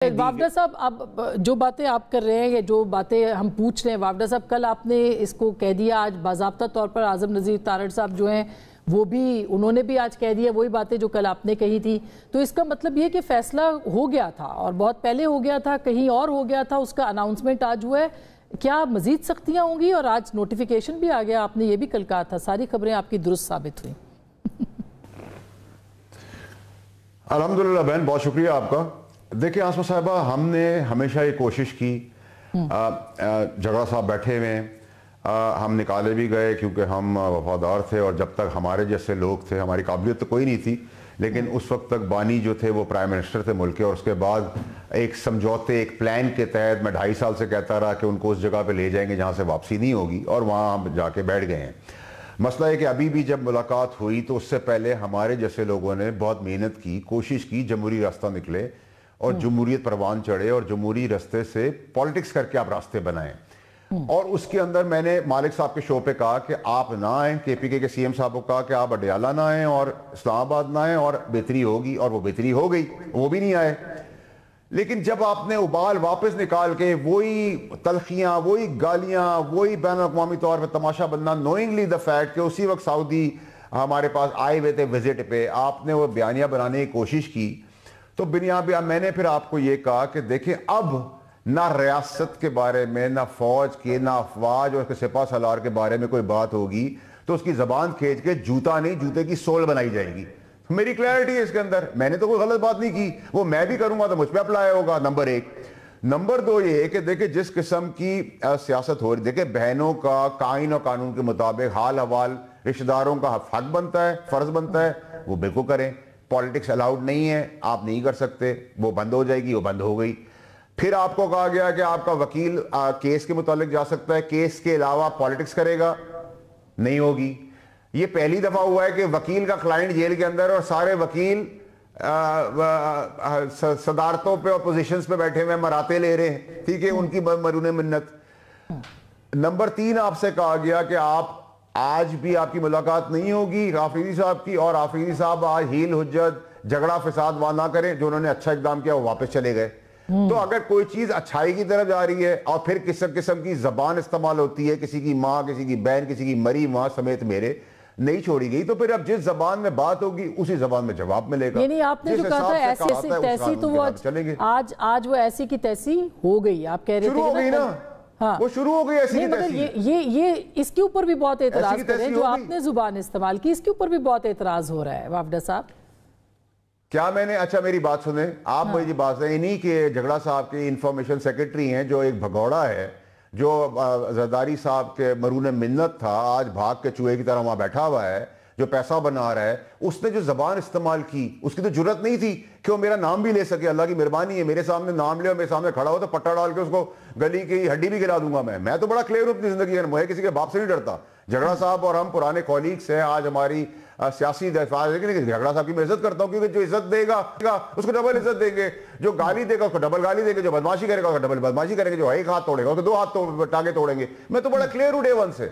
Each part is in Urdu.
وافدہ صاحب اب جو باتیں آپ کر رہے ہیں یا جو باتیں ہم پوچھ رہے ہیں وافدہ صاحب، کل آپ نے اس کو کہہ دیا، آج باضابطہ طور پر اعظم نذیر تارڑ صاحب جو ہیں وہ بھی انہوں نے بھی آج کہہ دیا وہی باتیں جو کل آپ نے کہی تھی. تو اس کا مطلب یہ کہ فیصلہ ہو گیا تھا اور بہت پہلے ہو گیا تھا، کہیں اور ہو گیا تھا، اس کا اناؤنسمنٹ آج ہوا ہے. کیا مزید سختیاں ہوں گی؟ اور آج نوٹیفیکیشن بھی آ گیا، آپ نے یہ بھی کل کہا تھا. ساری خبریں آپ کی درست ثابت ہوئی. الحمدللہ بہن، بہت شکریہ آپ کا. دیکھیں آسمہ صاحبہ، ہم نے ہمیشہ یہ کوشش کی، جھگڑا صاحب بیٹھے ہوئے ہیں، ہم نکالے بھی گئے کیونکہ ہم وفادار تھے، اور جب تک ہمارے جیسے لوگ تھے، ہماری قابلیت تو کوئی نہیں تھی، لیکن اس وقت تک بانی جو تھے وہ پرائم منسٹر تھے ملک کے، اور اس کے بعد ایک سمجھوتے، ایک پلان کے تحت میں 2.5 سال سے کہتا رہا کہ ان کو اس جگہ پہ لے جائیں گے جہاں سے واپسی نہیں ہوگی، اور وہاں ہم جا کے بیٹھ گئے ہیں. مسئلہ ہے کہ ابھی بھی جب ملاقات ہوئی تو اس سے پہلے ہمارے جیسے لوگوں نے بہت محنت کی، کوشش کی جمہوری راستہ نکلے اور جمہوریت پروان چڑھے، اور جمہوری راستے سے پالیٹکس کر کے آپ راستے بنائیں. اور اس کے اندر میں نے مالک صاحب کے شو پہ کہا کہ آپ نہ آئیں، کے پی کے سی ایم صاحب کو کہا کہ آپ اڈیالہ نہ آئیں اور اسلام آباد نہ آئیں اور بہتری ہوگی، اور وہ بہتری ہو گئی، وہ بھی نہیں آئے. لیکن جب آپ نے ابال واپس نکال کے وہی تلخیاں، وہی گالیاں، وہی بین الاقوامی طور پہ تماشا بننا، نوئنگلی دا فیکٹ کہ اسی وقت سعودی ہمارے پاس آئے ہوئے تھے وزٹ پہ، آپ نے وہ بیانیہ بنانے کی کوشش کی، تو میں نے پھر آپ کو یہ کہا کہ دیکھیں اب نہ ریاست کے بارے میں، نہ فوج کے، نہ افواج اور سپہ سالار کے بارے میں کوئی بات ہوگی تو اس کی زبان کھینچ کے جوتا نہیں، جوتے کی سول بنائی جائے گی. میری کلیئرٹی ہے اس کے اندر، میں نے تو کوئی غلط بات نہیں کی، وہ میں بھی کروں گا تو مجھ پہ اپلائی ہوگا. نمبر 1. نمبر 2 یہ ہے کہ دیکھیں جس قسم کی سیاست ہو رہی، دیکھیں بہنوں کا قائن اور قانون کے مطابق حال حوال رشتہ داروں کا حق بنتا ہے، فرض بنتا ہے، وہ بالکل کریں. پالیٹکس الاؤڈ نہیں ہے، آپ نہیں کر سکتے، وہ بند ہو جائے گی، وہ بند ہو گئی. پھر آپ کو کہا گیا کہ آپ کا وکیل کیس کے متعلق جا سکتا ہے، کیس کے علاوہ پالیٹکس کرے گا، نہیں ہوگی. یہ پہلی دفعہ ہوا ہے کہ وکیل کا کلائنٹ جیل کے اندر اور سارے وکیل صدارتوں پہ اور پوزیشنز پہ بیٹھے ہوئے مراتے لے رہے ہیں، ٹھیک ہے، ان کی مرون منت. نمبر 3 آپ سے کہا گیا کہ آپ آج بھی آپ کی ملاقات نہیں ہوگی آفریدی صاحب کی، اور آفریدی صاحب آج ہیل حجت جھگڑا فساد وہاں نہ کریں، جو انہوں نے اچھا اقدام کیا وہ واپس چلے گئے. تو اگر کوئی چیز اچھائی کی طرف جا رہی ہے اور پھر کس قسم کی زبان استعمال ہوتی ہے، کسی کی ماں، کسی کی بہن، کسی کی مری ماں سمیت میرے نہیں چھوڑی گئی، تو پھر اب جس زبان میں بات ہوگی اسی زبان میں جواب ملے گا. یعنی آپ نے جو کہا تھا ایسی ایسی تیسی، تو وہ آج وہ ایسی کی تیسی ہو گئی. آپ کہہ رہے تھے شروع ہو گئی نا، وہ شروع ہو گئی ایسی کی تیسی. یہ اس کے اوپر بھی بہت اعتراض کر رہے ہیں جو آپ نے زبان استعمال کی، اس کے اوپر بھی بہت اعتراض ہو رہا ہے وافدہ صاحب. کیا میں نے، اچھا میری بات سنیں آپ، مجھے بات سنیں، انہی کہ جھگڑا صاحب کی انفارمیشن سیکرٹری ہیں جو ایک بھگوڑا ہے، جو زرداری صاحب کے مرون منت تھا، آج بھاگ کے چوہے کی طرح وہاں بیٹھا ہوا ہے، جو پیسہ بنا رہا ہے، اس نے جو زبان استعمال کی، اس کی تو جرت نہیں تھی کہ وہ میرا نام بھی لے سکے. اللہ کی مہربانی ہے، میرے سامنے نام لے اور میرے سامنے کھڑا ہو تو پٹا ڈال کے اس کو گلی کی ہڈی بھی گرا دوں گا. میں تو بڑا کلیئر ہوں اپنی زندگی میں، میں کسی کے باپ سے نہیں ڈرتا. جھگڑا صاحب اور ہم پرانے کولیگز ہیں، آج ہماری سیاسی دفاع ہے، لیکن جھگڑا صاحب کی میں عزت کرتا ہوں، کیونکہ جو عزت دے گا اس کو ڈبل عزت دیں گے، جو گالی دے گا اس کو ڈبل گالی دیں گے، جو بدماشی کرے گا اس کو ڈبل بدماشی کریں گے، جو ایک ہاتھ توڑے گا اس کو 2 ہاتھ ٹانگے توڑیں گے. میں تو بڑا کلیئر ہوں ڈے 1 سے،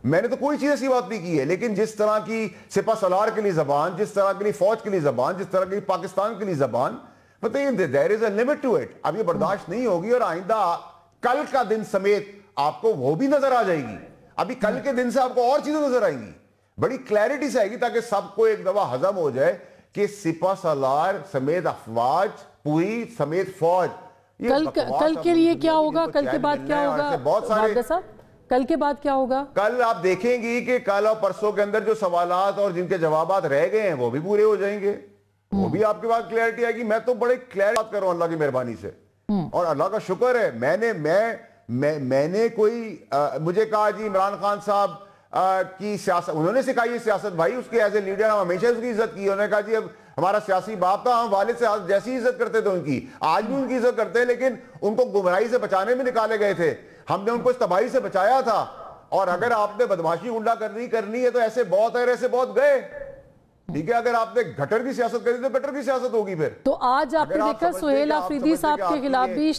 میں نے تو کوئی چیز ایسی بات نہیں کی ہے. لیکن جس طرح کی سپہ سالار کے لیے زبان، جس طرح کے لیے فوج کے لیے زبان، جس طرح کی پاکستان کے لیے زبان، بتائیے there is a limit to it. اب یہ برداشت نہیں ہوگی، اور آئندہ کل کا دن سمیت آپ کو وہ بھی نظر آ جائے گی. ابھی کل کے دن سے آپ کو اور چیزیں نظر آئیں گی، بڑی کلیئرٹی سے آئے گی، تاکہ سب کو ایک دفعہ ہضم ہو جائے کہ سپہ سالار سمیت افواج پوری سمیت فوج. کل کے لیے کیا ہوگا؟ کل کے بعد کیا ہوگا وافدہ صاحب؟ کل کے بعد کیا ہوگا؟ کل آپ دیکھیں گی کہ کل اور پرسوں کے اندر جو سوالات اور جن کے جوابات رہ گئے ہیں وہ بھی پورے ہو جائیں گے، وہ بھی آپ کے پاس کلیئرٹی آئے گی. میں تو بڑے کلیئر بات کر رہا ہوں اللہ کی مہربانی سے، اور اللہ کا شکر ہے میں نے کوئی مجھے کہا جی عمران خان صاحب کی سیاست انہوں نے سکھائی ہے سیاست، بھائی اس کے ایز اے لیڈر ہم ہمیشہ اس کی عزت کی. انہوں نے کہا جی اب ہمارا سیاسی باپ تھا، ہم والد سے جیسی عزت کرتے تھے ان کی، آج بھی ان کی عزت کرتے ہیں، لیکن ان کو گمراہی سے بچانے میں نکالے گئے تھے، ہم نے ان کو اس تباہی سے بچایا تھا. اور اگر آپ نے بدماشی غنڈہ کرنی ہے تو ایسے بہت ہے، ایسے بہت گئے، ٹھیک ہے. اگر آپ نے گھٹر کی سیاست کری تو گھٹر کی سیاست ہوگی. پھر تو آج آپ نے دیکھا سہیل آفریدی صاحب کے خلاف بھی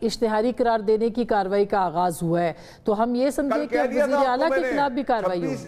اشتہاری قرار دینے کی کارروائی کا آغاز ہوا ہے، تو ہم یہ سمجھے کہ وزیر اعلیٰ کے خلاف بھی کارروائی ہوگی.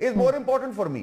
is more important for me.